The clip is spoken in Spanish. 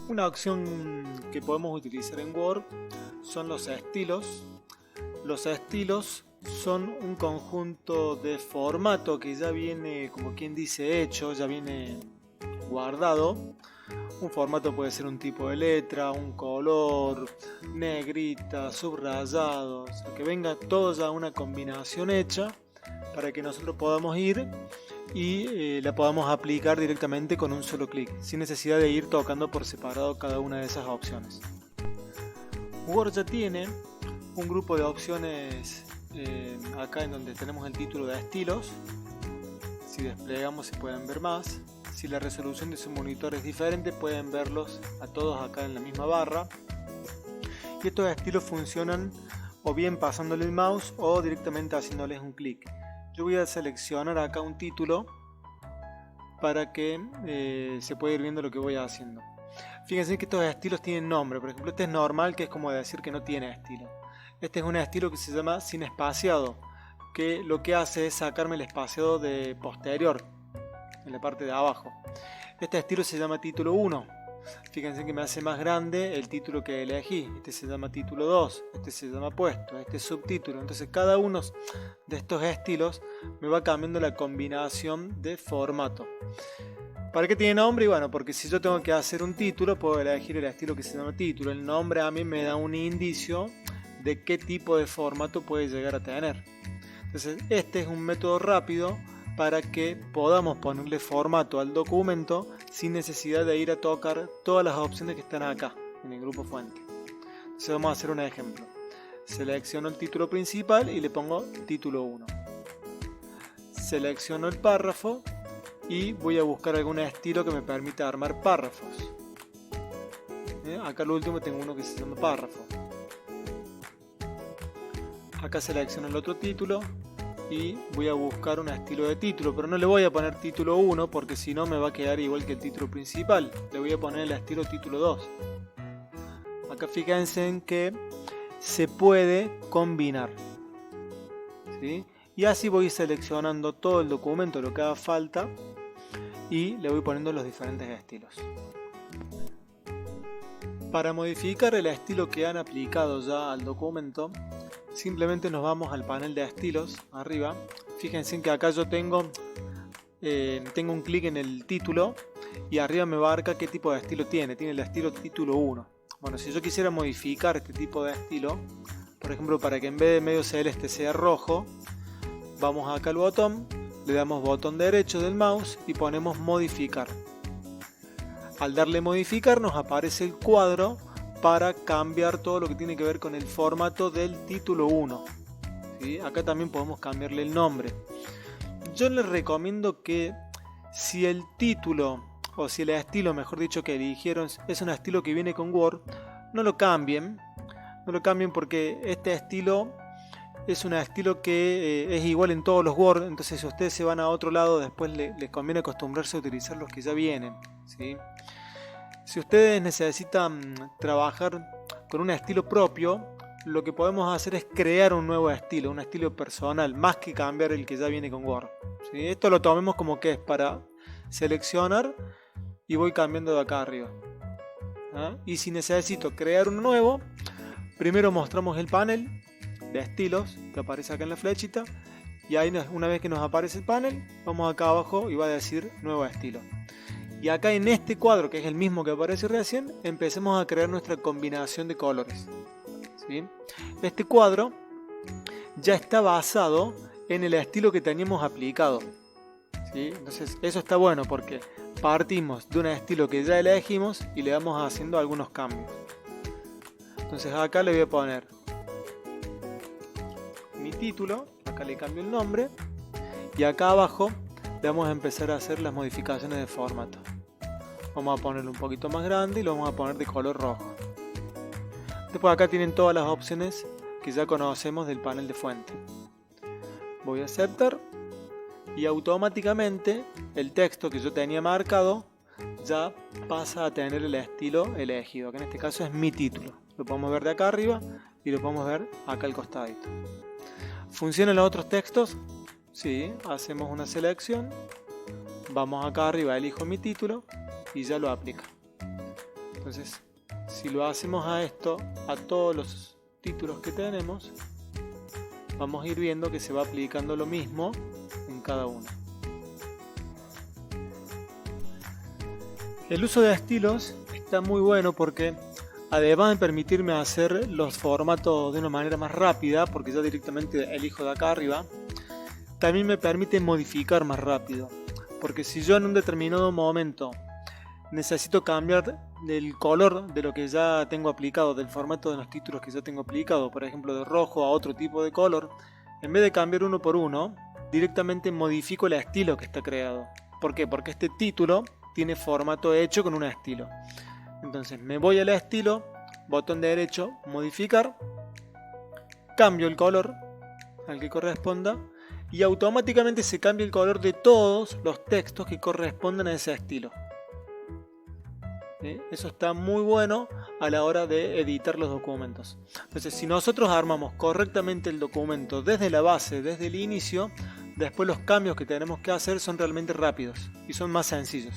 Una opción que podemos utilizar en Word son los estilos. Los estilos son un conjunto de formato que ya viene, como quien dice, hecho, ya viene guardado. Un formato puede ser un tipo de letra, un color, negrita, subrayado, o sea, que venga todo ya una combinación hecha para que nosotros podamos ir y la podamos aplicar directamente con un solo clic, sin necesidad de ir tocando por separado cada una de esas opciones. Word ya tiene un grupo de opciones acá en donde tenemos el título de estilos. Si desplegamos se pueden ver más. Si la resolución de su monitor es diferente, pueden verlos a todos acá en la misma barra. Y estos estilos funcionan o bien pasándole el mouse o directamente haciéndoles un clic. Yo voy a seleccionar acá un título para que se pueda ir viendo lo que voy haciendo. Fíjense que estos estilos tienen nombre. Por ejemplo, este es normal, que es como decir que no tiene estilo. Este es un estilo que se llama sin espaciado, que lo que hace es sacarme el espaciado de posterior en la parte de abajo. Este estilo se llama título 1. Fíjense que me hace más grande el título que elegí. Este se llama título 2, este se llama puesto, este es subtítulo. Entonces cada uno de estos estilos me va cambiando la combinación de formato. ¿Para qué tiene nombre? Y bueno, porque si yo tengo que hacer un título, puedo elegir el estilo que se llama título. El nombre a mí me da un indicio de qué tipo de formato puede llegar a tener. Entonces este es un método rápido para que podamos ponerle formato al documento sin necesidad de ir a tocar todas las opciones que están acá en el grupo fuente. Entonces vamos a hacer un ejemplo. Selecciono el título principal y le pongo título 1. Selecciono el párrafo y voy a buscar algún estilo que me permita armar párrafos. Acá al último tengo uno que se llama párrafo. Acá selecciono el otro título y voy a buscar un estilo de título, pero no le voy a poner título 1 porque si no me va a quedar igual que el título principal. Le voy a poner el estilo título 2. Acá fíjense en que se puede combinar, ¿sí? Y así voy seleccionando todo el documento, lo que haga falta, y le voy poniendo los diferentes estilos. Para modificar el estilo que han aplicado ya al documento, simplemente nos vamos al panel de estilos arriba. Fíjense que acá yo tengo un clic en el título y arriba me marca qué tipo de estilo tiene. Tiene el estilo título 1. Bueno, si yo quisiera modificar este tipo de estilo, por ejemplo, para que en vez de medio celeste sea rojo, vamos acá al botón, le damos botón derecho del mouse y ponemos modificar. Al darle modificar nos aparece el cuadro para cambiar todo lo que tiene que ver con el formato del título 1. ¿Sí? Acá también podemos cambiarle el nombre. Yo les recomiendo que si el título o si el estilo, mejor dicho, que eligieron es un estilo que viene con Word, no lo cambien. No lo cambien porque este estilo es un estilo que es igual en todos los Word. Entonces si ustedes se van a otro lado, después les conviene acostumbrarse a utilizar los que ya vienen, ¿sí? Si ustedes necesitan trabajar con un estilo propio, lo que podemos hacer es crear un nuevo estilo, un estilo personal, más que cambiar el que ya viene con Word, ¿sí? Esto lo tomemos como que es para seleccionar y voy cambiando de acá arriba. Y si necesito crear uno nuevo, primero mostramos el panel de estilos que aparece acá en la flechita y ahí una vez que nos aparece el panel, vamos acá abajo y va a decir nuevo estilo. Y acá en este cuadro, que es el mismo que aparece recién, empecemos a crear nuestra combinación de colores, ¿sí? Este cuadro ya está basado en el estilo que teníamos aplicado, ¿sí? Entonces eso está bueno porque partimos de un estilo que ya elegimos y le vamos haciendo algunos cambios. Entonces acá le voy a poner mi título, acá le cambio el nombre y acá abajo le vamos a empezar a hacer las modificaciones de formato. Vamos a ponerlo un poquito más grande y lo vamos a poner de color rojo. Después acá tienen todas las opciones que ya conocemos del panel de fuente. Voy a aceptar y automáticamente el texto que yo tenía marcado ya pasa a tener el estilo elegido, que en este caso es mi título. Lo podemos ver de acá arriba y lo podemos ver acá al costadito. ¿Funcionan los otros textos? Sí, hacemos una selección, vamos acá arriba, elijo mi título y ya lo aplica. Entonces, si lo hacemos a esto, a todos los títulos que tenemos, vamos a ir viendo que se va aplicando lo mismo en cada uno. El uso de estilos está muy bueno porque además de permitirme hacer los formatos de una manera más rápida, porque yo directamente elijo de acá arriba, también me permite modificar más rápido. Porque si yo en un determinado momento necesito cambiar el color de lo que ya tengo aplicado, del formato de los títulos que ya tengo aplicado, por ejemplo de rojo a otro tipo de color, en vez de cambiar uno por uno, directamente modifico el estilo que está creado. ¿Por qué? Porque este título tiene formato hecho con un estilo. Entonces me voy al estilo, botón derecho, modificar, cambio el color al que corresponda y automáticamente se cambia el color de todos los textos que corresponden a ese estilo. Eso está muy bueno a la hora de editar los documentos. Entonces, si nosotros armamos correctamente el documento desde la base, desde el inicio, después los cambios que tenemos que hacer son realmente rápidos y son más sencillos.